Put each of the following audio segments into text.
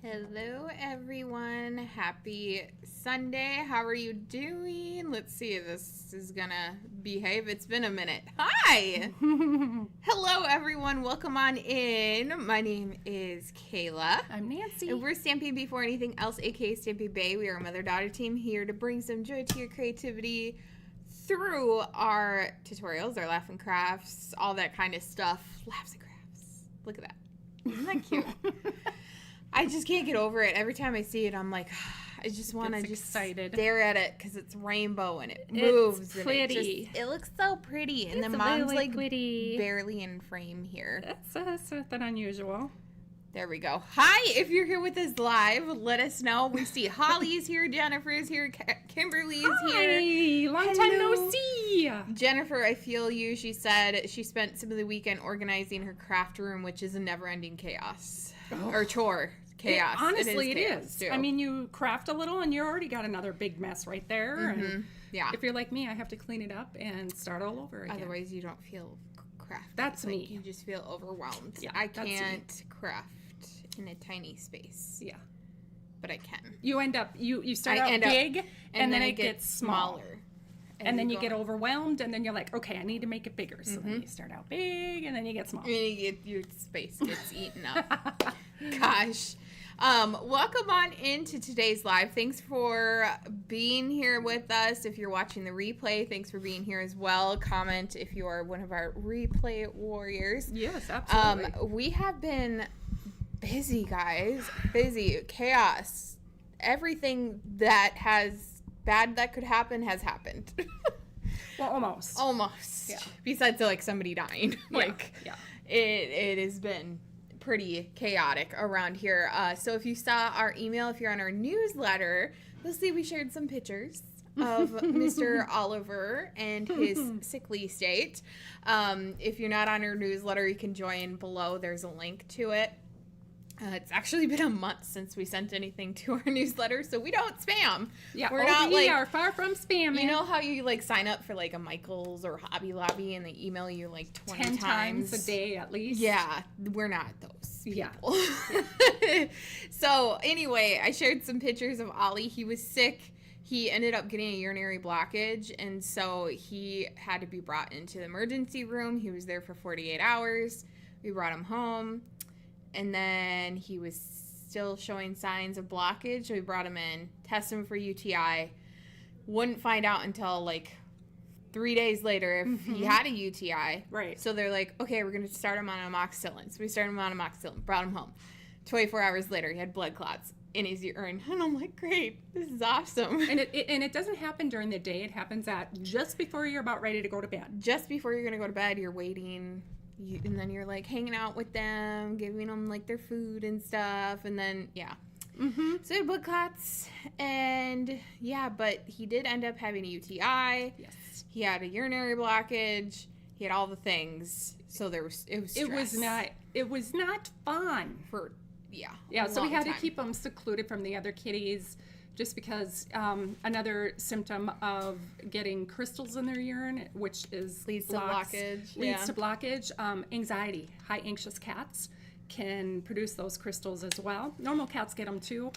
Hello, everyone. Happy Sunday. How are you doing? Let's see if this is gonna behave. It's been a minute. Hi. Hello, everyone. Welcome on in. My name is Kayla. I'm Nancy. And we're Stamping Before Anything Else, aka Stamping Bay. We are a mother-daughter team here to bring some joy to your creativity through our tutorials, our laugh and crafts, all that kind of stuff. Laughs and crafts. Look at that. Isn't that cute? I just can't get over it. Every time I see it, I'm like, I just want to just stare at it because it's rainbow and it moves. It's pretty. And it looks so pretty. And it's the mom's really like pretty. Barely in frame here. That's something unusual. There we go. Hi, if you're here with us live, let us know. We see Holly's here, Jennifer's here, Kimberly's here. Long time no see. Jennifer, I feel you. She said she spent some of the weekend organizing her craft room, which is a never-ending chaos. Or chore. Chaos. Honestly, it is. Too. I mean, you craft a little and you already got another big mess right there. Mm-hmm. And yeah. if you're like me, I have to clean it up and start all over again. Otherwise, you don't feel crafty. That's me. You just feel overwhelmed. Yeah, I can't craft in a tiny space. Yeah. But I can. You end up, you start out big and then it gets smaller. And then you get overwhelmed, and then you're like, okay, I need to make it bigger. So then you start out big, and then you get smaller. And your space gets eaten up. Gosh. Welcome on into today's live. Thanks for being here with us. If you're watching the replay, thanks for being here as well. Comment if you are one of our replay warriors. Yes, absolutely. We have been busy, guys. Busy. Chaos. Everything that could happen has happened. Well, almost. Almost. Yeah. Besides, like, somebody dying. Yeah. It has been pretty chaotic around here. So if you saw our email, if you're on our newsletter, you'll see we shared some pictures of Mr. Oliver and his sickly state. If you're not on our newsletter, you can join below. There's a link to it. It's actually been a month since we sent anything to our newsletter, so we don't spam. Yeah, we are far from spamming. You know how you like sign up for like a Michael's or Hobby Lobby and they email you like 10 times a day at least? Yeah, we're not those people. Yeah. So anyway, I shared some pictures of Ollie. He was sick. He ended up getting a urinary blockage, and so he had to be brought into the emergency room. He was there for 48 hours. We brought him home. And then he was still showing signs of blockage, so we brought him in, tested him for UTI. Wouldn't find out until like 3 days later if he had a UTI. Right. So they're like, okay, we're going to start him on amoxicillin. So we started him on amoxicillin, brought him home. 24 hours later, he had blood clots in his urine. And I'm like, great, this is awesome. And it doesn't happen during the day. It happens at just before you're about ready to go to bed. Just before you're going to go to bed, you're waiting. And then you're like hanging out with them, giving them like their food and stuff, and then so he had blood clots, and but he did end up having a UTI. Yes, he had a urinary blockage. He had all the things. So it was not fun for So we had to keep him secluded from the other kitties. Just because another symptom of getting crystals in their urine, which leads to blockage, anxiety. High anxious cats can produce those crystals as well. Normal cats get them too.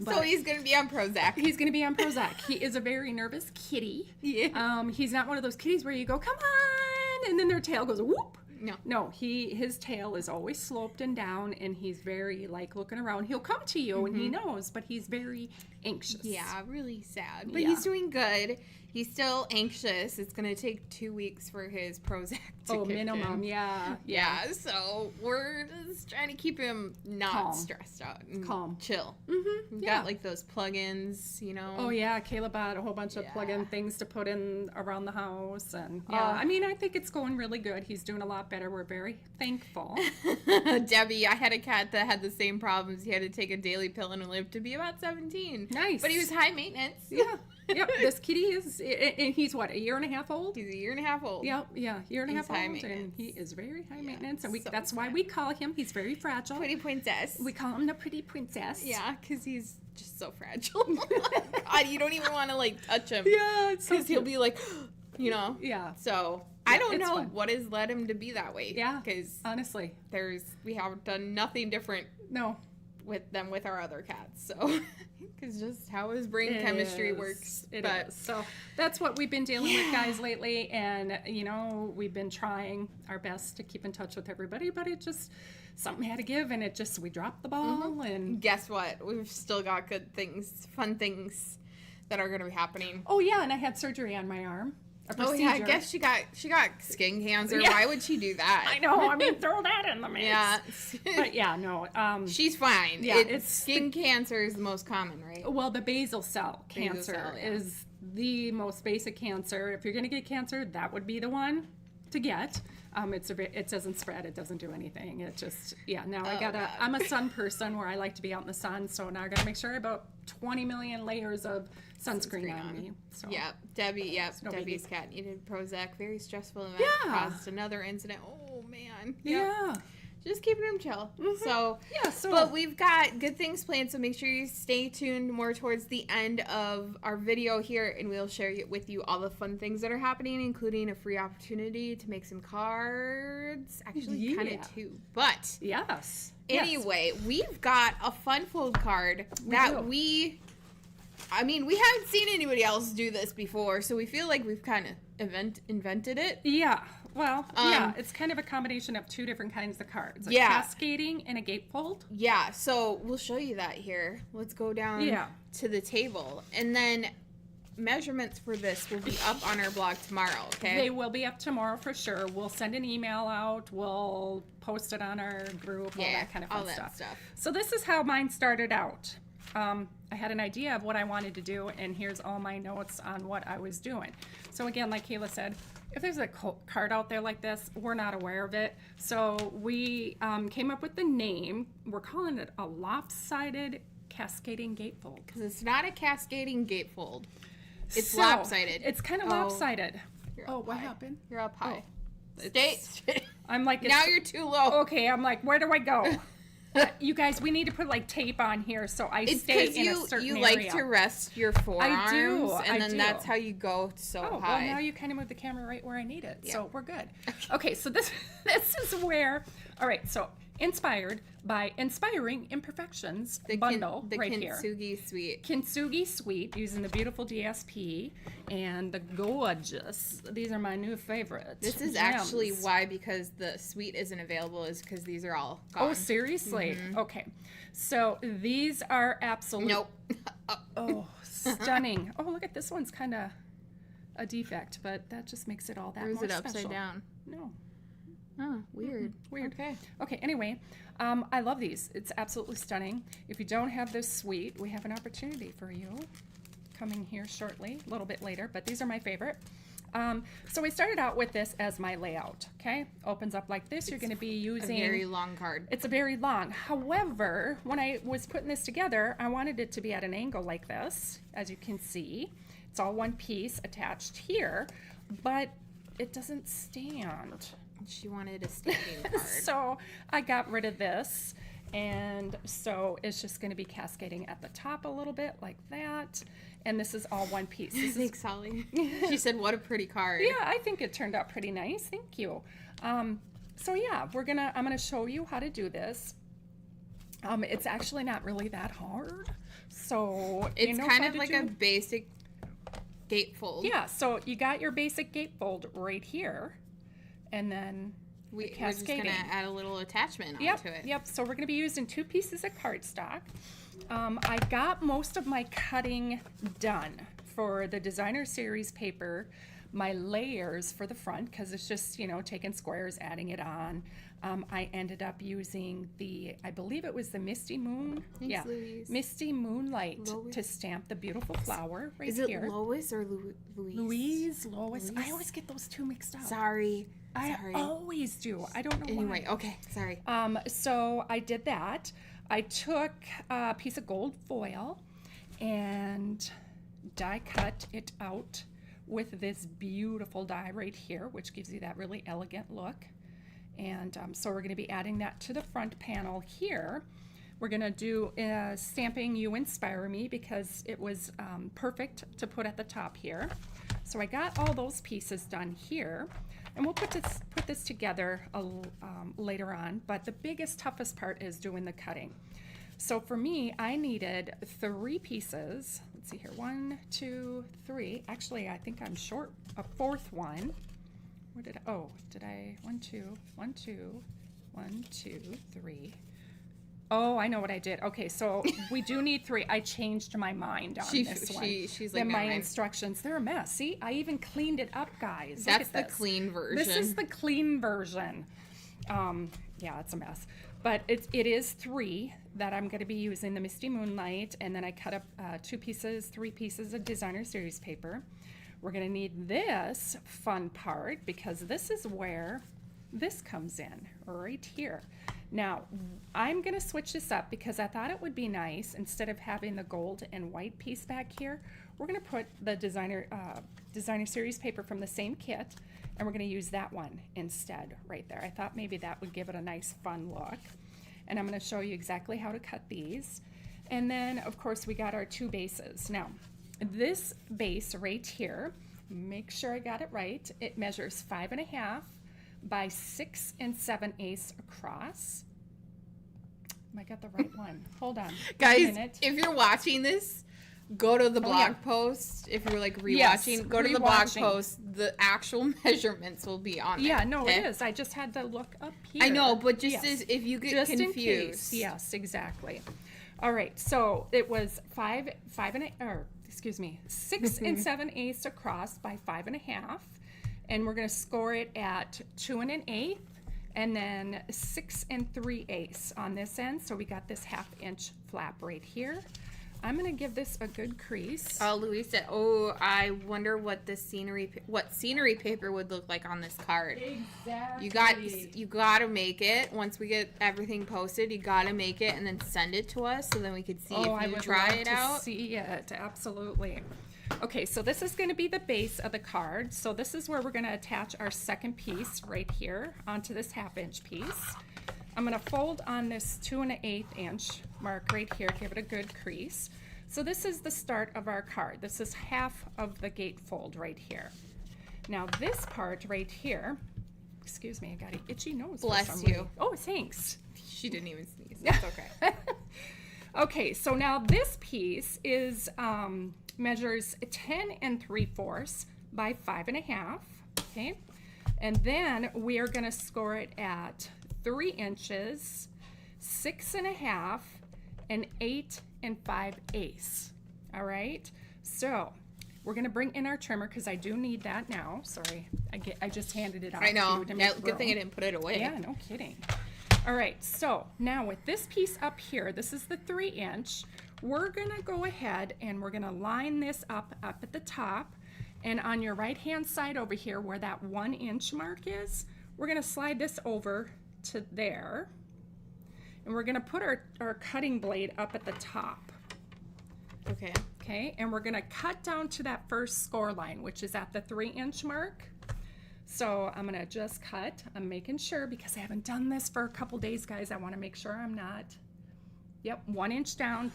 So he's going to be on Prozac. He's going to be on Prozac. He is a very nervous kitty. Yeah. He's not one of those kitties where you go, come on, and then their tail goes whoop. No, his tail is always sloped and down, and he's very like looking around. He'll come to you, and he knows, but he's very anxious. Yeah, really sad. But he's doing good. He's still anxious. It's going to take 2 weeks for his Prozac to kick minimum, in. Yeah. So we're just trying to keep him not stressed out and calm, chill. We've got like those plugins, you know. Oh yeah, Caleb bought a whole bunch of plug-in things to put in around the house, and I mean, I think it's going really good. He's doing a lot better. We're very thankful. Debbie, I had a cat that had the same problems. He had to take a daily pill and lived to be about 17. Nice, but he was high maintenance. Yeah. Yep, this kitty is, and he's what, a year and a half old? He's a year and a half old. Yep, year and a half old, and he is very high maintenance, and that's why we call him, he's very fragile. Pretty princess. We call him the pretty princess. Yeah, because he's just so fragile. God, you don't even want to, like, touch him. Yeah, it's because he'll be like, you know? Yeah. So, I don't know what has led him to be that way. Yeah, because honestly. we have done nothing different. No. with our other cats. So, because just how his brain chemistry works. It is. So that's what we've been dealing with, guys, lately. And, you know, we've been trying our best to keep in touch with everybody, but it just, something had to give, and we dropped the ball. And guess what? We've still got good things, fun things that are going to be happening. Oh, yeah, and I had surgery on my arm. Oh yeah, I guess she got skin cancer. Yeah. Why would she do that? I know. I mean, throw that in the mix. Yeah. But yeah, no. She's fine. Yeah, it's skin cancer is the most common, right? Well, the basal cell cancer is the most basic cancer. If you're going to get cancer, that would be the one to get. It doesn't spread. It doesn't do anything. It just, now I'm a sun person where I like to be out in the sun. So now I got to make sure I have about 20 million layers of sunscreen on me. So. Debbie's cat needed Prozac. Very stressful event. Caused another incident. Oh, man. Yeah. Just keeping him chill. So, but we've got good things planned, so make sure you stay tuned more towards the end of our video here, and we'll share with you all the fun things that are happening, including a free opportunity to make some cards. Actually, kind of two. But, anyway, we've got a fun fold card that we haven't seen anybody else do this before, so we feel like we've kind of invented it. Yeah. Well, it's kind of a combination of two different kinds of cards. A cascading and a gatefold. Yeah, so we'll show you that here. Let's go down to the table. And then measurements for this will be up on our blog tomorrow, okay? They will be up tomorrow for sure. We'll send an email out. We'll post it on our group, all that kind of fun stuff. So this is how mine started out. I had an idea of what I wanted to do, and here's all my notes on what I was doing. So again, like Kayla said, if there's a card out there like this, we're not aware of it. So we came up with the name. We're calling it a lopsided cascading gatefold. Because it's not a cascading gatefold. It's lopsided. It's kind of lopsided. What happened? You're up high. Stay. I'm like, now you're too low. Okay, I'm like, where do I go? You guys, we need to put like tape on here so I stay in a certain area. You like to rest your forearms. I do. And then that's how you go so high. Well, now you kind of move the camera right where I need it. So we're good. Okay, so this is where, all right, so inspired by Inspiring Imperfections bundle right here. The Kintsugi Suite. Kintsugi Suite using the beautiful DSP and the gorgeous. These are my new favorites. This is actually why, because the suite isn't available, is because these are all gone. Oh, seriously? Okay. So these are absolute. Nope. Stunning. Oh, look at this one's kind of a defect, but that just makes it all that more special. Or is it upside down? No. Oh, weird. Weird. Okay, anyway, I love these. It's absolutely stunning. If you don't have this suite, we have an opportunity for you coming here shortly, a little bit later, but these are my favorite. So we started out with this as my layout, okay? Opens up like this. You're going to be using... a very long card. It's a very long. However, when I was putting this together, I wanted it to be at an angle like this, as you can see. It's all one piece attached here, but it doesn't stand. She wanted a standing card. So I got rid of this, and so it's just going to be cascading at the top a little bit like that, and this is all one piece. Thanks, Holly. She said, "What a pretty card." Yeah, I think it turned out pretty nice. Thank you. So yeah, I'm gonna show you how to do this. It's actually not really that hard. So it's kind of like a basic gatefold. Yeah. So you got your basic gatefold right here. And then we're just going to add a little attachment onto it. Yep. So we're going to be using 2 pieces of cardstock. I got most of my cutting done for the designer series paper, my layers for the front, because it's just, taking squares, adding it on. I ended up using I believe it was the Misty Moon. Thanks, Louise. Misty Moonlight to stamp the beautiful flower right here. Is it Lois or Louise? Lois. I always get those two mixed up. Sorry. I always do. I don't know why. Anyway, okay, sorry. So I did that. I took a piece of gold foil and die cut it out with this beautiful die right here, which gives you that really elegant look. And so we're going to be adding that to the front panel here. We're going to do stamping You Inspire Me because it was perfect to put at the top here. So I got all those pieces done here. And we'll put this together later on, but the biggest, toughest part is doing the cutting. So for me, I needed 3 pieces. Let's see here, 1, 2, 3. Actually, I think I'm short a 4th one. Where did I, oh, did I, 1, 2, 1, 2, 1, 2, 3. Oh, I know what I did. Okay, so we do need 3. I changed my mind on this one. She's like, my instructions, they're a mess. See, I even cleaned it up, guys. That's the clean version. This is the clean version. Yeah, it's a mess. But it is 3 that I'm going to be using, the Misty Moonlight, and then I cut up 3 pieces of designer series paper. We're going to need this fun part because this is where this comes in, right here. Now, I'm going to switch this up because I thought it would be nice, instead of having the gold and white piece back here, we're going to put the designer series paper from the same kit, and we're going to use that one instead right there. I thought maybe that would give it a nice fun look. And I'm going to show you exactly how to cut these. And then, of course, we got our 2 bases. Now, this base right here, make sure I got it right. It measures 5.5 by 6 7/8 across. I got the right one. Hold on. Guys, if you're watching this, go to the blog post. If you're like rewatching, go to the blog post. The actual measurements will be on there. Yeah, no, it is. I just had to look up here. I know, but just as if you get just confused. In case. Yes, exactly. All right, so it was 6 7/8 across by 5.5, and we're going to score it at 2 1/8, and then 6 3/8 on this end. So we got this 1/2 inch flap right here. I'm going to give this a good crease. Oh, Louise said, "Oh, I wonder what the scenery paper would look like on this card." Exactly. You got to make it once we get everything posted. You got to make it and then send it to us so then we could see if you try it out. See it, absolutely. Okay, so this is going to be the base of the card. So this is where we're going to attach our second piece right here onto this 1/2 inch piece. I'm going to fold on this 2 1/8 inch mark right here, give it a good crease. So this is the start of our card. This is half of the gatefold right here. Now this part right here, excuse me, I got an itchy nose. Bless you. Oh, thanks. She didn't even sneeze. That's okay. Okay, so now this piece is measures 10 3/4 by 5.5. Okay, and then we are going to score it at 3 inches, 6.5, and 8 5/8. All right, so we're going to bring in our trimmer because I do need that now. Sorry, I just handed it out. I know. Good thing I didn't put it away. Yeah, no kidding. All right, so now with this piece up here, this is the 3 inch. We're going to go ahead and we're going to line this up at the top. And on your right-hand side over here where that 1 inch mark is, we're going to slide this over to there. And we're going to put our cutting blade up at the top. Okay. Okay, and we're going to cut down to that first score line, which is at the 3 inch mark. So I'm going to just cut. I'm making sure because I haven't done this for a couple days, guys. I want to make sure I'm not. Yep, 1 inch down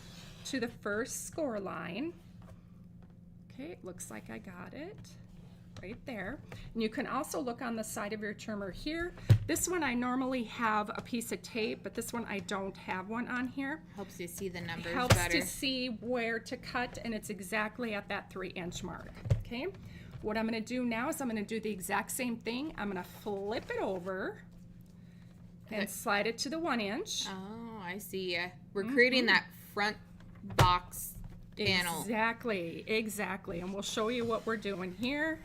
to the first score line. Okay, it looks like I got it right there. And you can also look on the side of your trimmer here. This one I normally have a piece of tape, but this one I don't have one on here. Helps you see the numbers Helps better. to see where to cut, and it's exactly at that 3 inch mark. Okay, what I'm going to do now is I'm going to do the exact same thing. I'm going to flip it over and slide it to the 1 inch. Oh, I see. We're creating that front box panel. Exactly. And we'll show you what we're doing here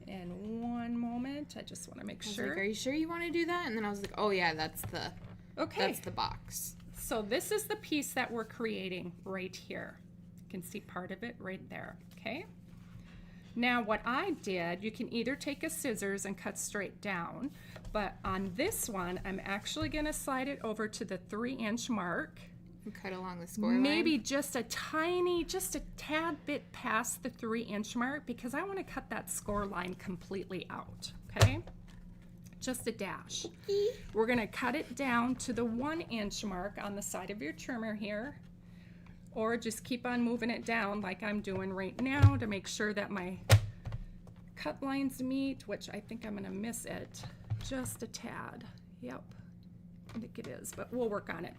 in one moment. I just want to make sure. Like, are you sure you want to do that? And then I was like, oh yeah, that's the box. So this is the piece that we're creating right here. You can see part of it right there. Okay. Now what I did, you can either take a scissors and cut straight down, but on this one, I'm actually going to slide it over to the 3 inch mark. And cut along the score line? Maybe just a tad bit past the 3 inch mark because I want to cut that score line completely out, okay? Just a dash. We're going to cut it down to the 1 inch mark on the side of your trimmer here, or just keep on moving it down like I'm doing right now to make sure that my cut lines meet, which I think I'm going to miss it just a tad. Yep. I think it is, but we'll work on it.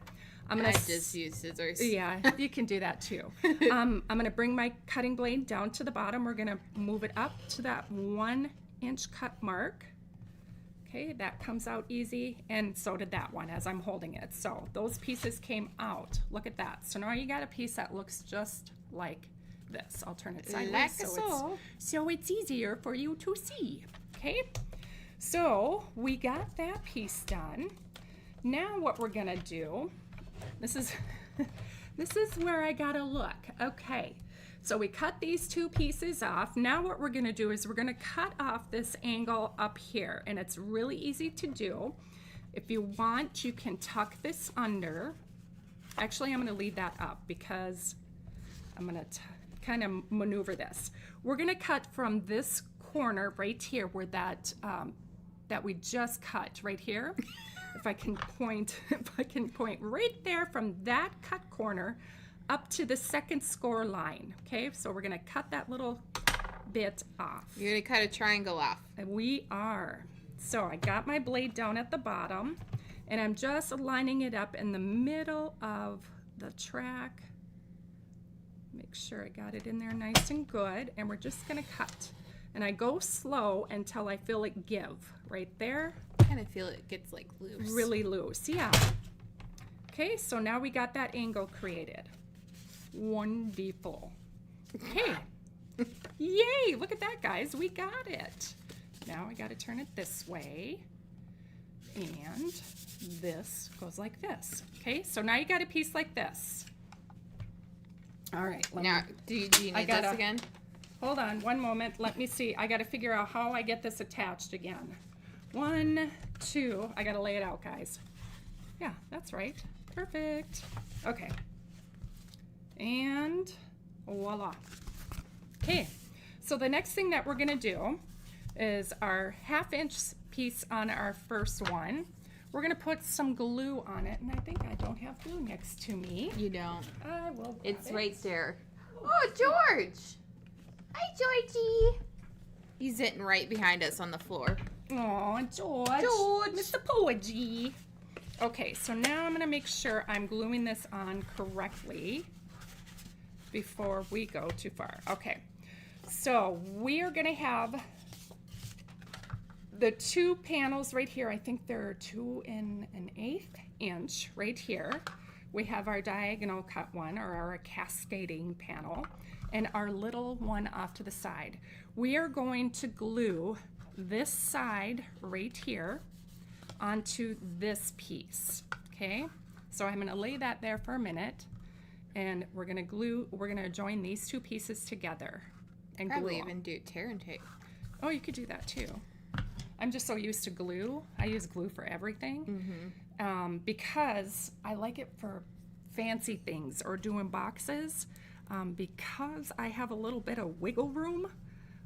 I just use scissors. Yeah, you can do that too. I'm going to bring my cutting blade down to the bottom. We're going to move it up to that 1 inch cut mark. Okay, that comes out easy, and so did that one as I'm holding it. So those pieces came out. Look at that. So now you got a piece that looks just like this. I'll turn it sideways like so it's easier for you to see. Okay, so we got that piece done. Now what we're gonna do, this is where I gotta look. Okay, so we cut these 2 pieces off. Now what we're gonna do is we're gonna cut off this angle up here, and it's really easy to do. If you want, you can tuck this under. Actually, I'm gonna leave that up because I'm gonna kind of maneuver this. We're gonna cut from this corner right here where that we just cut right here. If I can point right there from that cut corner up to the second score line. Okay, so we're gonna cut that little bit off. You're gonna cut a triangle off. And we are. So I got my blade down at the bottom, and I'm just lining it up in the middle of the track. Make sure I got it in there nice and good, and we're just gonna cut. And I go slow until I feel it give. Right there. I kind of feel it gets like loose. Really loose, yeah. Okay, so now we got that angle created. Wonderful. Okay. Yay, look at that, guys. We got it. Now I got to turn it this way. And this goes like this. Okay, so now you got a piece like this. All right. Now, do you need this again? Hold on one moment. Let me see. I got to figure out how I get this attached again. 1, 2. I got to lay it out, guys. Yeah, that's right. Perfect. Okay. And voila. Okay. So the next thing that we're going to do is our 1/2 inch piece on our first one. We're going to put some glue on it, and I think I don't have glue next to me. You don't. I will. It's right there. Oh, George. Hi, Georgie. He's sitting right behind us on the floor. Oh, George. George. Mr. Poetry. Okay, so now I'm going to make sure I'm gluing this on correctly before we go too far. Okay, so we are going to have the 2 panels right here. I think they're 2 1/8 inch right here. We have our diagonal cut one, or our cascading panel, and our little one off to the side. We are going to glue this side right here onto this piece. Okay, so I'm going to lay that there for a minute, and we're going to join these 2 pieces together and probably glue even do tear and tape. Oh, you could do that too. I'm just so used to glue. I use glue for everything. Because I like it for fancy things or doing boxes, because I have a little bit of wiggle room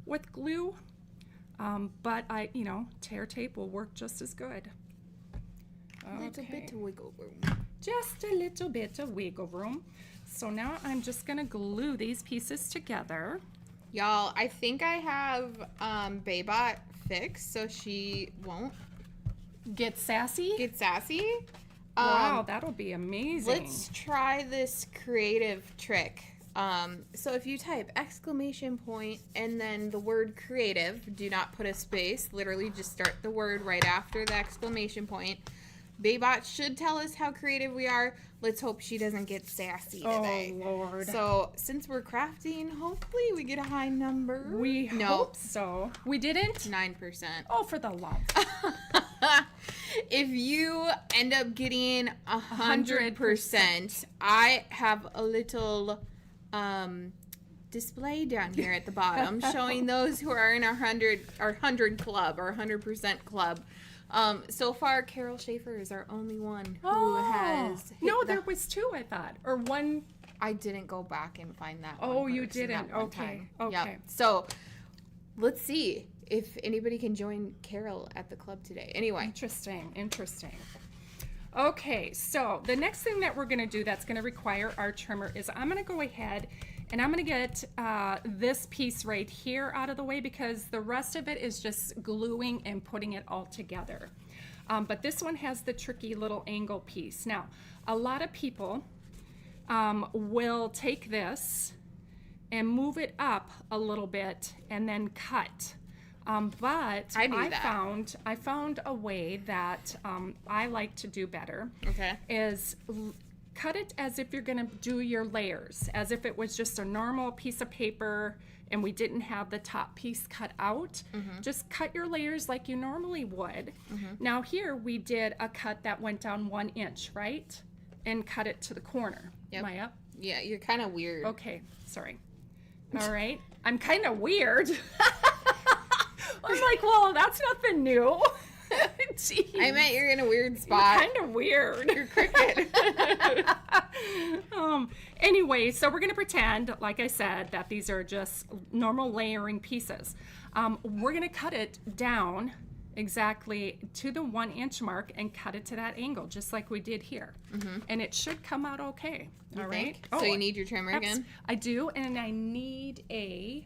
with glue, but tear tape will work just as good. A little bit of wiggle room. Just a little bit of wiggle room. So now I'm just gonna glue these pieces together. Y'all, I think I have Baybot fixed so she won't get sassy. Wow, that'll be amazing. Let's try this creative trick. So if you type ! and then the word creative, do not put a space, literally just start the word right after the ! Baybot should tell us how creative we are. Let's hope she doesn't get sassy today. Oh, Lord. So since we're crafting, hopefully we get a high number. We hope so. We didn't? 9%. Oh, for the love. If you end up getting 100%, I have a little display down here at the bottom showing those who are in our 100 club or 100% club. So far, Carol Schaefer is our only one who has hit there was 2, I thought, or 1. I didn't go back and find that. Oh, you didn't. Okay. Yep. So let's see if anybody can join Carol at the club today. Anyway. Interesting. Okay, so the next thing that we're going to do that's going to require our trimmer is I'm going to go ahead and I'm going to get this piece right here out of the way because the rest of it is just gluing and putting it all together. But this one has the tricky little angle piece. Now, a lot of people will take this and move it up a little bit and then cut. But I found a way that I like to do better. Okay. Is cut it as if you're going to do your layers, as if it was just a normal piece of paper and we didn't have the top piece cut out. Just cut your layers like you normally would. Now here we did a cut that went down 1 inch, right? And cut it to the corner. Yep. Am I up? Yeah, you're kind of weird. Okay, sorry. All right. I'm kind of weird. I'm like, well, that's nothing new. Jeez. I meant you're in a weird spot. You're kind of weird. You're crooked. Anyway, so we're going to pretend, like I said, that these are just normal layering pieces. We're going to cut it down exactly to the 1 inch mark and cut it to that angle, just like we did here. And it should come out okay. All right. So you need your trimmer again? I do, and I need a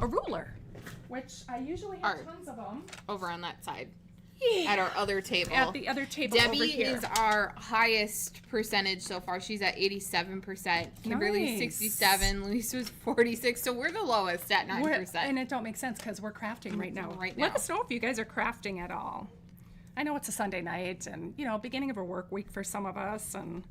ruler, which I usually have tons of them. Over on that side. At our other table. At the other table Debbie over here. is our highest percentage so far. She's at 87%. Kimberly's 67. Luis was 46. So we're the lowest at 9%. And it don't make sense because we're crafting right now. Let us know if you guys are crafting at all. I know it's a Sunday night and, beginning of a work week for some of us. And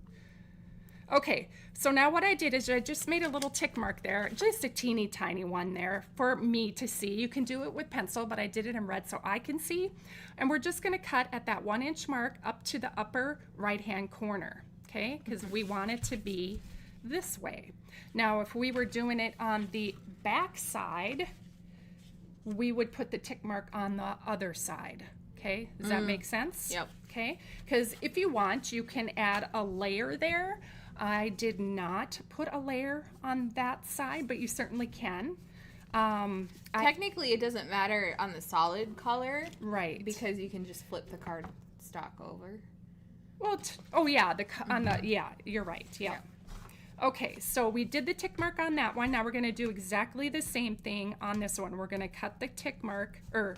okay, so now what I did is I just made a little tick mark there, just a teeny tiny one there for me to see. You can do it with pencil, but I did it in red so I can see. And we're just going to cut at that 1 inch mark up to the upper right-hand corner, okay? Because we want it to be this way. Now, if we were doing it on the back side, we would put the tick mark on the other side, okay? Does that make sense? Yep. Okay, because if you want, you can add a layer there. I did not put a layer on that side, but you certainly can. Technically, it doesn't matter on the solid color. Right. Because you can just flip the card stock over. Well, you're right. Yeah. Okay, so we did the tick mark on that one. Now we're going to do exactly the same thing on this one. We're going to cut the tick mark, or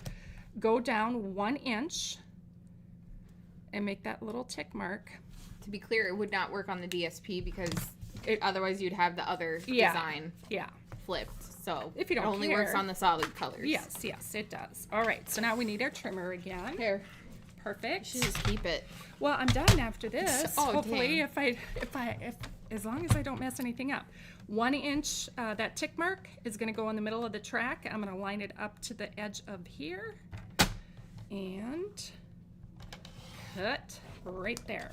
go down 1 inch and make that little tick mark. To be clear, it would not work on the DSP because otherwise you'd have the other design flipped. So if you don't it only works on the solid colors. Yes, it does. All right, so now we need our trimmer again. Here. Perfect. You should just keep it. Well, I'm done after this. Oh, hopefully, if as long as I don't mess anything up. 1 inch, that tick mark is going to go in the middle of the track. I'm going to line it up to the edge of here and cut right there.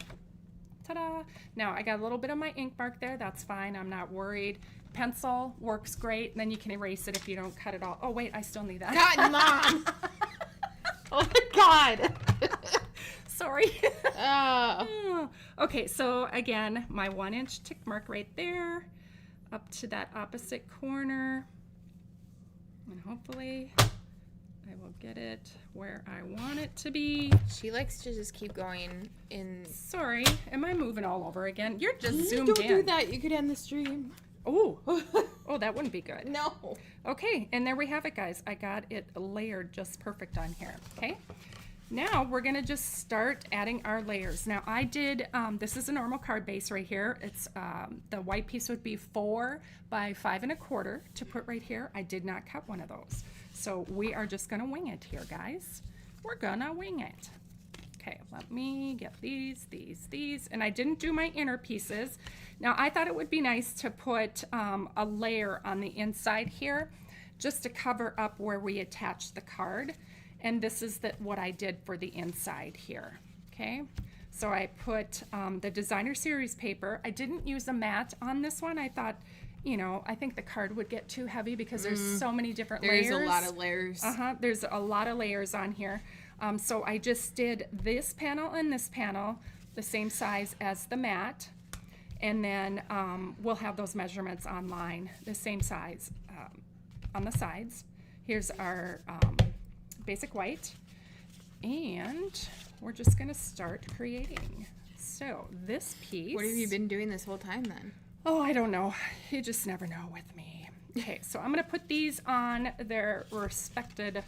Ta-da! Now I got a little bit of my ink mark there. That's fine. I'm not worried. Pencil works great. And then you can erase it if you don't cut it all. Oh wait, I still need that. God, Mom! Oh my God! Sorry. Okay, so again, my 1 inch tick mark right there, up to that opposite corner, and hopefully I will get it where I want it to be. She likes to just keep going in. Sorry, am I moving all over again? You're just zoomed Don't in. do that. You could end the stream. Oh, that wouldn't be good. No. Okay, and there we have it, guys. I got it layered just perfect on here. Okay, now we're gonna just start adding our layers. Now I did, this is a normal card base right here. It's, the white piece would be 4 by 5 1/4 to put right here. I did not cut one of those. So we are just gonna wing it here, guys. We're gonna wing it. Okay, let me get these, and I didn't do my inner pieces. Now I thought it would be nice to put a layer on the inside here just to cover up where we attach the card. And this is what I did for the inside here, okay? So I put the designer series paper. I didn't use a matte on this one. I thought, I think the card would get too heavy because there's so many different layers. There's a lot of layers. There's a lot of layers on here. So I just did this panel and this panel the same size as the mat, and then we'll have those measurements online, the same size on the sides. Here's our basic white, and we're just gonna start creating. So this piece. What have you been doing this whole time then? Oh, I don't know. You just never know with me. Okay, so I'm gonna put these on their respected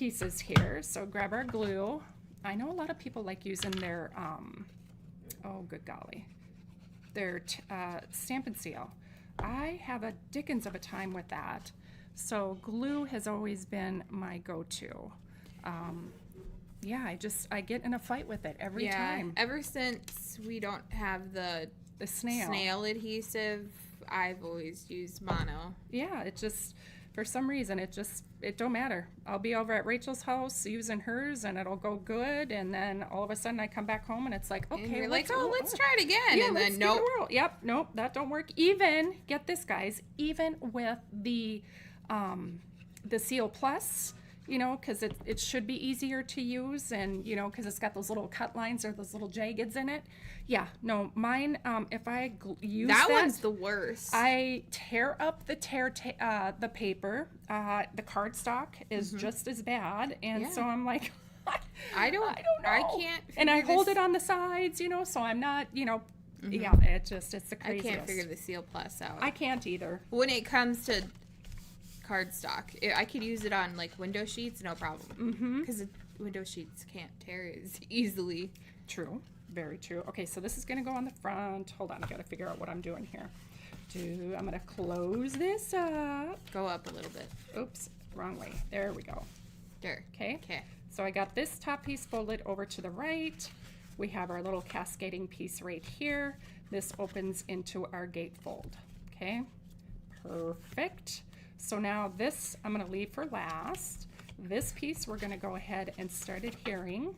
pieces here. So grab our glue. I know a lot of people like using their, oh good golly, their Stamp and Seal. I have a dickens of a time with that. So glue has always been my go-to. Yeah, I get in a fight with it every time. Ever since we don't have the snail adhesive, I've always used mono. Yeah, it just, for some reason, it don't matter. I'll be over at Rachel's house using hers and it'll go good, and then all of a sudden I come back home and it's like, okay, and you're like, let's try it again. Yeah, and then nope, that don't work. Even, get this guys, even with the Seal Plus, you know, because it should be easier to use, and you know, because it's got those little cut lines or those little jaggeds in it. Yeah, no, mine, if I use that one's the worst. I tear up the paper. The cardstock is just as bad, and so I'm like, I don't know. I can't. And I hold it on the sides, you know, so I'm not, you know. Yeah, it's the craziest. I can't figure the Seal Plus out. I can't either. When it comes to cardstock, I could use it on like window sheets, no problem. Because window sheets can't tear as easily. True, very true. Okay, so this is gonna go on the front. Hold on, I gotta figure out what I'm doing here. I'm gonna close this up. Go up a little bit. Oops, wrong way. There we go. There. Okay. So I got this top piece folded over to the right. We have our little cascading piece right here. This opens into our gatefold. Okay, perfect. So now this I'm going to leave for last. This piece we're going to go ahead and start adhering.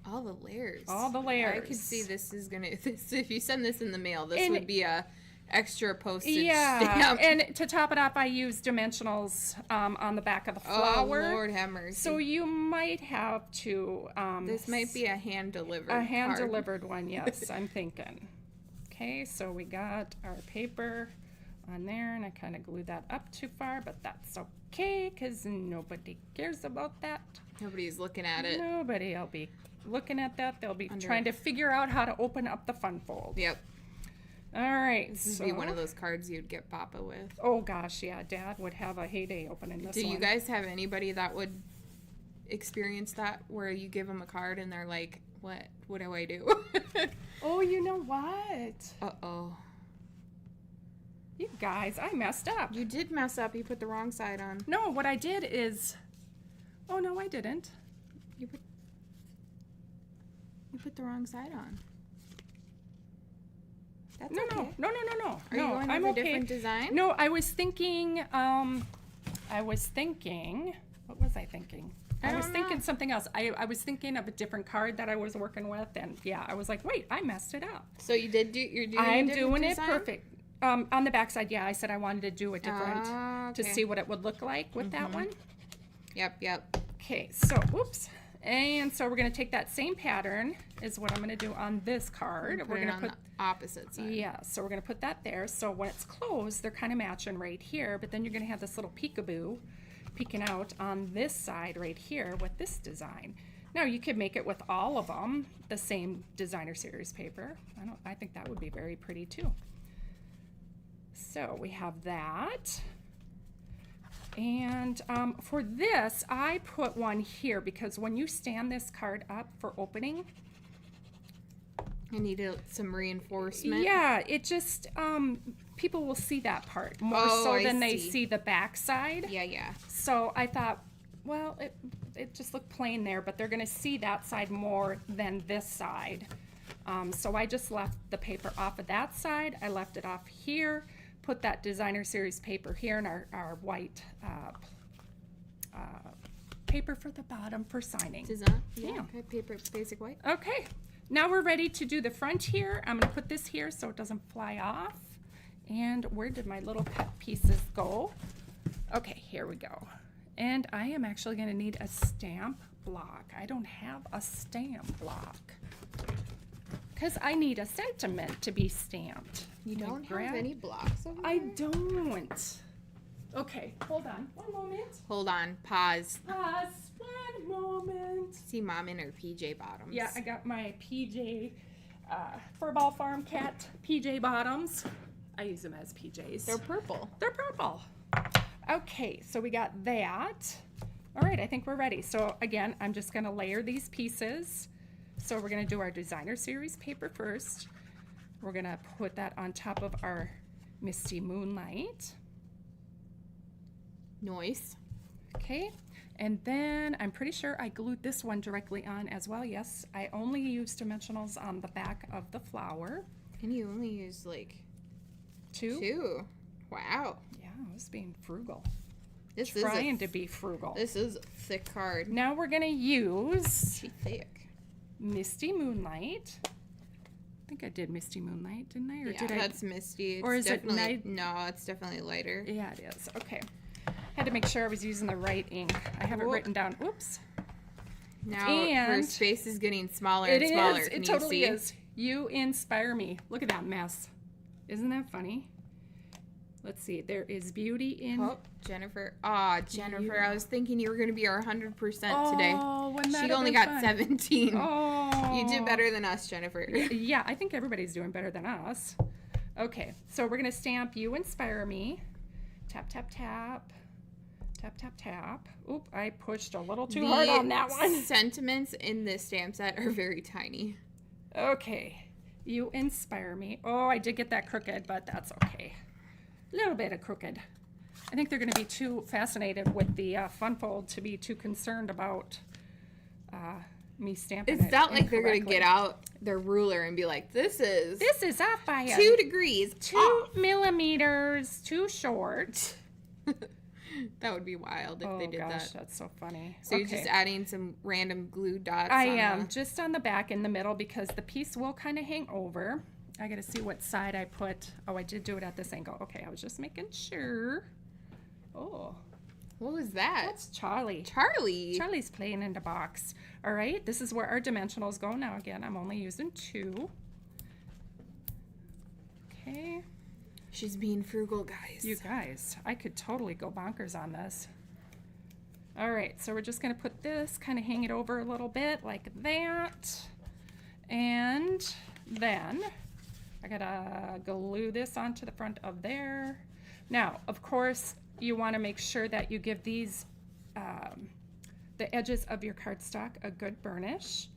All the layers. I could see this is going to, if you send this in the mail, this would be a extra postage stamp. And to top it off, I use dimensionals on the back of the flower. Oh, Lord have mercy. So you might have to... this might be a hand-delivered A hand-delivered one, yes, I'm thinking. Okay, so we got our paper on there, and I kind of glued that up too far, but that's okay, because nobody cares about that. Nobody's looking at it. Nobody will be looking at that. They'll be trying to figure out how to open up the fun fold. Yep. All right. This would be one of those cards you'd get Papa with. Oh, gosh, yeah. Dad would have a heyday opening this one. Do you guys have anybody that would experience that, where you give them a card and they're like, what do I do? Oh, you know what? Uh-oh. You guys, I messed up. You did mess up. You put the wrong side on. No, what I did is... Oh, no, I didn't. You put the wrong side on. That's okay. No. Are you going with a different design? No, I was thinking, what was I thinking? I was thinking something else. I was thinking of a different card that I was working with, and yeah, I was like, wait, I messed it up. So you're doing I'm doing it perfect. On the back side, yeah, I said I wanted to do it different to see what it would look like with that one. Yep. Okay, so, whoops. And so we're going to take that same pattern is what I'm going to do on this card. We're going to put the opposite side. Yeah, so we're going to put that there. So when it's closed, they're kind of matching right here, but then you're going to have this little peekaboo peeking out on this side right here with this design. Now you could make it with all of them the same designer series paper. I think that would be very pretty too. So we have that. And for this, I put one here because when you stand this card up for opening, I need some reinforcement. Yeah, it just, people will see that part more than they see the back side. Yeah. So I thought, well, it just looked plain there, but they're going to see that side more than this side. So I just left the paper off of that side. I left it off here, put that designer series paper here, and our white paper for the bottom for signing. Design? Yeah. Okay, paper, basic white. Okay. Now we're ready to do the front here. I'm going to put this here so it doesn't fly off. And where did my little cut pieces go? Okay, here we go. And I am actually going to need a stamp block. I don't have a stamp block because I need a sentiment to be stamped. You don't have any blocks over there? I don't. Okay, hold on. One moment. Hold on. Pause. One moment. See Mom in her PJ bottoms. Yeah, I got my PJ, Furball Farm Cat PJ bottoms. I use them as PJs. They're purple. They're purple. Okay, so we got that. All right, I think we're ready. So again, I'm just gonna layer these pieces. So we're gonna do our designer series paper first. We're gonna put that on top of our Misty Moonlight. Nice. Okay, and then I'm pretty sure I glued this one directly on as well. Yes, I only used dimensionals on the back of the flower. And you only used like two? Wow. Yeah, I was being frugal. This Trying is to be frugal. This is a thick card. Now we're gonna use thick. Misty Moonlight. I think I did Misty Moonlight, didn't I? Or yeah, that's Misty. It's or is it night? No, it's definitely lighter. Yeah, it is. Okay. Had to make sure I was using the right ink. I have it written down. Oops. Now her space is getting smaller and smaller. It totally is. You inspire me. Look at that mess. Isn't that funny? Let's see. There is beauty in... Oh, Jennifer. Jennifer, I was thinking you were going to be our 100% today. Wouldn't that She only got 17. Oh. You did better than us, Jennifer. Yeah, I think everybody's doing better than us. Okay, so we're going to stamp You Inspire Me. Tap, tap, tap. Tap, tap, tap. Oop, I pushed a little too hard on that one. Sentiments in this stamp set are very tiny. Okay, You Inspire Me. Oh, I did get that crooked, but that's okay. A little bit of crooked. I think they're going to be too fascinated with the fun fold to be too concerned about me stamping it. It's not like they're going to get out their ruler and be like, this is off by 2 degrees. 2 millimeters too short. That would be wild if they did that. That's so funny. So you're just adding some random glue dots. I am just on the back in the middle because the piece will kind of hang over. I gotta see what side I put. Oh, I did do it at this angle. Okay, I was just making sure. Oh, what was that? That's Charlie. Charlie's playing in the box. All right, this is where our dimensionals go. Now again, I'm only using 2. Okay. She's being frugal, guys. You guys, I could totally go bonkers on this. All right, so we're just gonna put this, kind of hang it over a little bit like that. And then I gotta glue this onto the front of there. Now, of course, you wanna make sure that you give these, the edges of your cardstock a good burnish.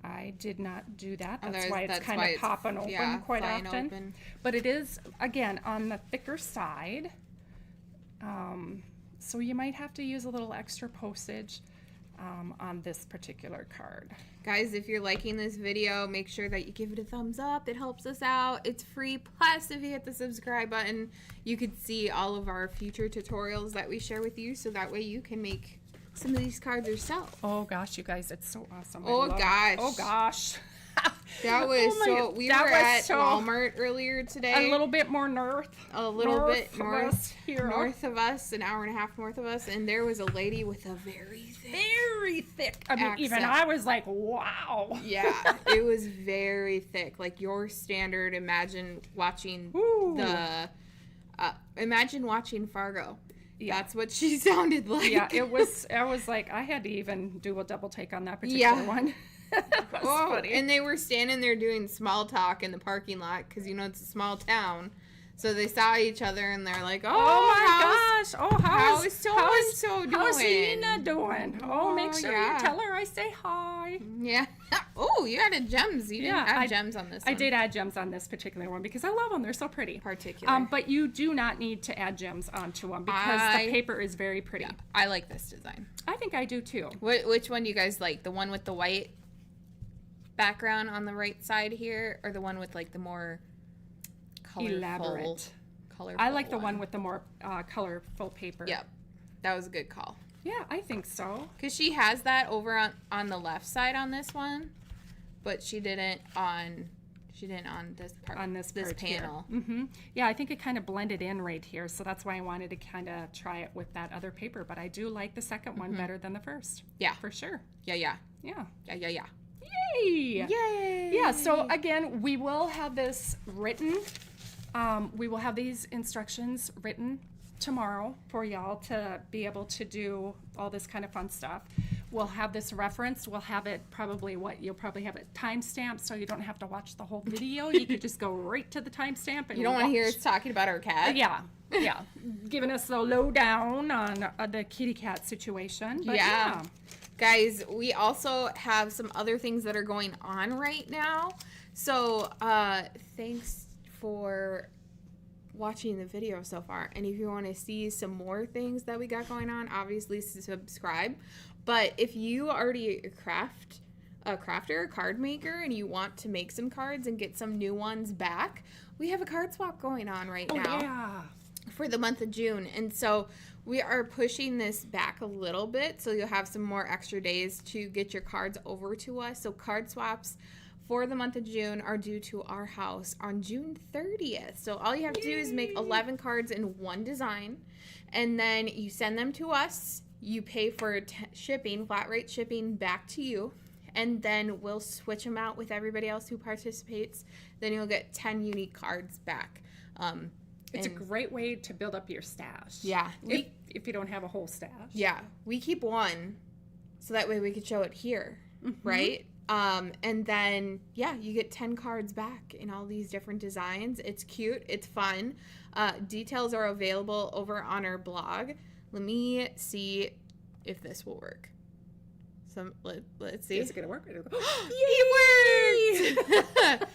I did not do that. That's why it's kind of popping open quite often. Open. But it is, again, on the thicker side. So you might have to use a little extra postage on this particular card. Guys, if you're liking this video, make sure that you give it a thumbs up. It helps us out. It's free. Plus, if you hit the subscribe button, you could see all of our future tutorials that we share with you, so that way you can make some of these cards yourself. Oh gosh, you guys, it's so awesome. Oh gosh. That was we were at Walmart earlier today. A little bit more north. A little bit north of us, an hour and a half north of us, and there was a lady with a very thick I mean, accent. Even I was like, wow. Yeah, it was very thick. Like your standard, imagine watching imagine watching Fargo. Yeah. That's what she sounded like. Yeah, I was like, I had to even do a double take on that particular one. That was funny. And they were standing there doing small talk in the parking lot because, you know, it's a small town. So they saw each other and they're like, how's so-and-so doing? How's Nina doing? Oh, make sure you tell her I say hi. Yeah. Oh, you added gems. You didn't add gems on this one. I did add gems on this particular one because I love them. They're so pretty. Particular. But you do not need to add gems onto them because the paper is very pretty. Yeah, I like this design. I think I do too. Which one do you guys like? The one with the white background on the right side here, or the one with like the more colorful? I like the one with the more colorful paper. Yep, that was a good call. Yeah, I think so. Because she has that over on the left side on this one, but she didn't on this part. On this panel. Mm-hmm. Yeah, I think it kind of blended in right here, so that's why I wanted to kind of try it with that other paper. But I do like the second one better than the first. Yeah, for sure. Yeah. Yay! Yeah. So again, we will have this written. We will have these instructions written tomorrow for y'all to be able to do all this kind of fun stuff. we'll have this referenced. We'll have it you'll probably have it timestamped so you don't have to watch the whole video. You could just go right to the timestamp. And you don't want to hear us talking about our cat? Yeah. Giving us the lowdown on the kitty cat situation. But yeah. Guys, we also have some other things that are going on right now. So thanks for watching the video so far. And if you want to see some more things that we got going on, obviously subscribe. But if you already a crafter, a card maker, and you want to make some cards and get some new ones back, we have a card swap going on right now for the month of June. And so we are pushing this back a little bit, so you'll have some more extra days to get your cards over to us. So card swaps for the month of June are due to our house on June 30th. So all you have to do is make 11 cards in one design, and then you send them to us. You pay for shipping, flat rate shipping back to you, and then we'll switch them out with everybody else who participates. Then you'll get 10 unique cards back. It's a great way to build up your stash. Yeah. If you don't have a whole stash. Yeah. We keep one so that way we could show it here, right? And then, you get 10 cards back in all these different designs. It's cute. It's fun. Details are available over on our blog. Let me see if this will work. Let's see. Is it going to work? It worked!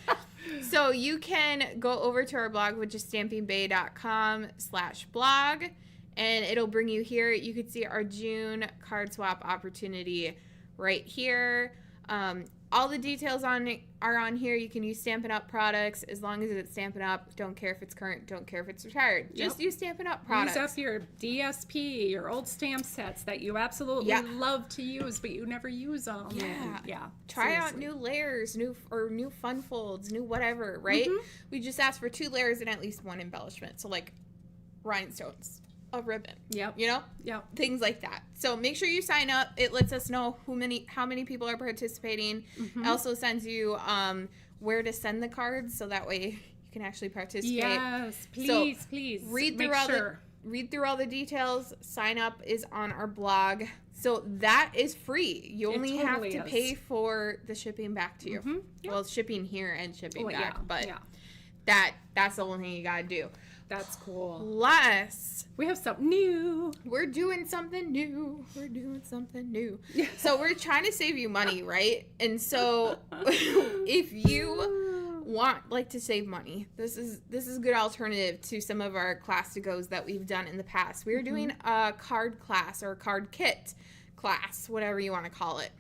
So you can go over to our blog, which is stampingbay.com/blog, and it'll bring you here. You can see our June card swap opportunity right here. All the details are on here. You can use Stampin' Up! Products as long as it's Stampin' Up! Don't care if it's current, don't care if it's retired. Just use Stampin' Up! Products. Use up your DSP, your old stamp sets that you absolutely love to use, but you never use them. Try out new layers, new fun folds, new whatever, right? We just ask for 2 layers and at least 1 embellishment. So like rhinestones, a ribbon. Things like that. So make sure you sign up. It lets us know how many people are participating. It also sends you where to send the cards, so that way you can actually participate. Yes, please, please. Read through all the details. Sign up is on our blog. So that is free. You only have to pay for the shipping back to you. Well, shipping here and shipping back, but that's the only thing you gotta do. That's cool. Plus, we have something new. We're doing something new. So we're trying to save you money, right? And so if you like to save money, this is a good alternative to some of our class to goes that we've done in the past. We're doing a card class or card kit class, whatever you want to call it.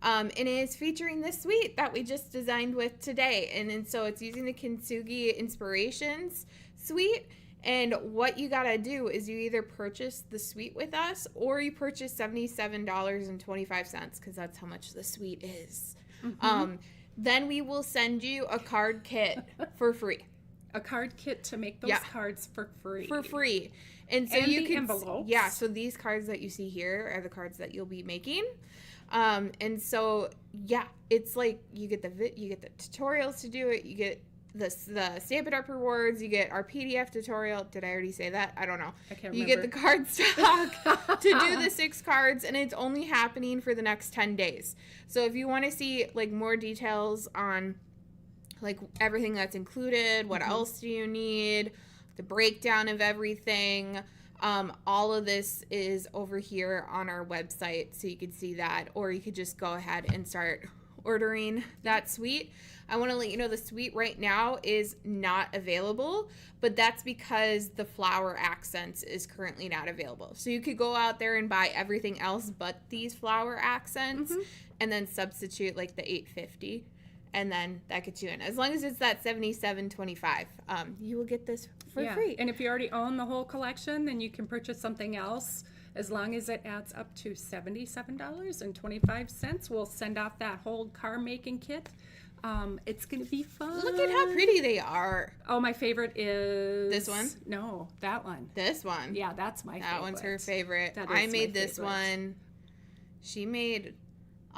And it is featuring this suite that we just designed with today. And so it's using the Kintsugi Inspirations suite. And what you got to do is you either purchase the suite with us or you purchase $77.25 because that's how much the suite is. Then we will send you a card kit for free. A card kit to make those cards for free. And so you can envelopes. So these cards that you see here are the cards that you'll be making. And so it's like you get the tutorials to do it. You get the Stampin' Up! Rewards. You get our PDF tutorial. Did I already say that? I don't know. I can't remember. You get the card stock to do the 6 cards, and it's only happening for the next 10 days. So if you want to see like more details on like everything that's included, what else do you need, the breakdown of everything, all of this is over here on our website, so you can see that, or you could just go ahead and start ordering that suite. I want to let you know the suite right now is not available, but that's because the flower accents is currently not available. So you could go out there and buy everything else but these flower accents and then substitute like the $8.50, and then that gets you in. As long as it's that $77.25, you will get this for free. And if you already own the whole collection, then you can purchase something else. As long as it adds up to $77.25, we'll send off that whole card making kit. It's going to be fun. Look at how pretty they are. Oh, my favorite is... This one? No, that one. This one. Yeah, that's my favorite. That one's her favorite. I made this one. She made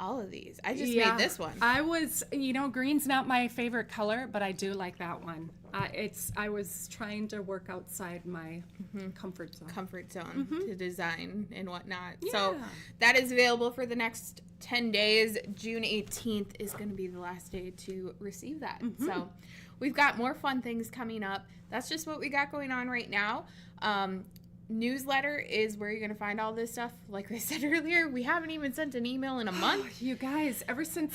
all of these. I just made this one. I was, green's not my favorite color, but I do like that one. I was trying to work outside my comfort zone to design and whatnot. Yeah. So that is available for the next 10 days. June 18th is going to be the last day to receive that. So we've got more fun things coming up. That's just what we got going on right now. Newsletter is where you're going to find all this stuff. Like I said earlier, we haven't even sent an email in a month. You guys, ever since...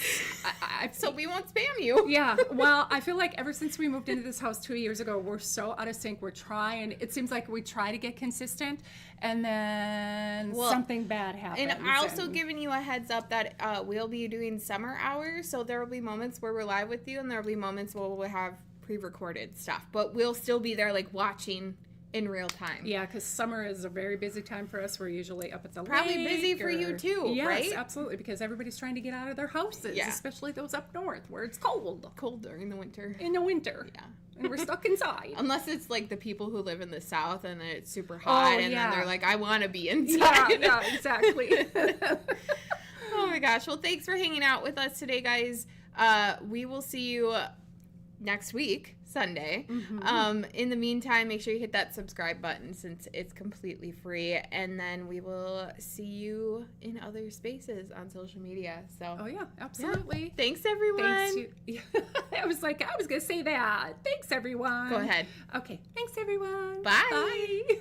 so we won't spam you. Yeah. Well, I feel like ever since we moved into this house 2 years ago, we're so out of sync. We're trying. It seems like we try to get consistent, and then something bad happens. And I'm also giving you a heads up that we'll be doing summer hours, so there will be moments where we're live with you, and there will be moments where we'll have pre-recorded stuff. But we'll still be there, like, watching in real time. Yeah, because summer is a very busy time for us. We're usually up at the lake. Probably busy for you too, right? Yes, absolutely, because everybody's trying to get out of their houses, especially those up north where it's cold. Colder in the winter. In the winter. Yeah. And we're stuck inside. Unless it's like the people who live in the south and it's super hot then they're like, I want to be inside. Yeah, exactly. Oh my gosh. Well, thanks for hanging out with us today, guys. We will see you next week, Sunday. In the meantime, make sure you hit that subscribe button since it's completely free, and then we will see you in other spaces on social media. So absolutely. Thanks, everyone. I was gonna say that. Thanks, everyone. Go ahead. Okay. Thanks, everyone. Bye. Bye.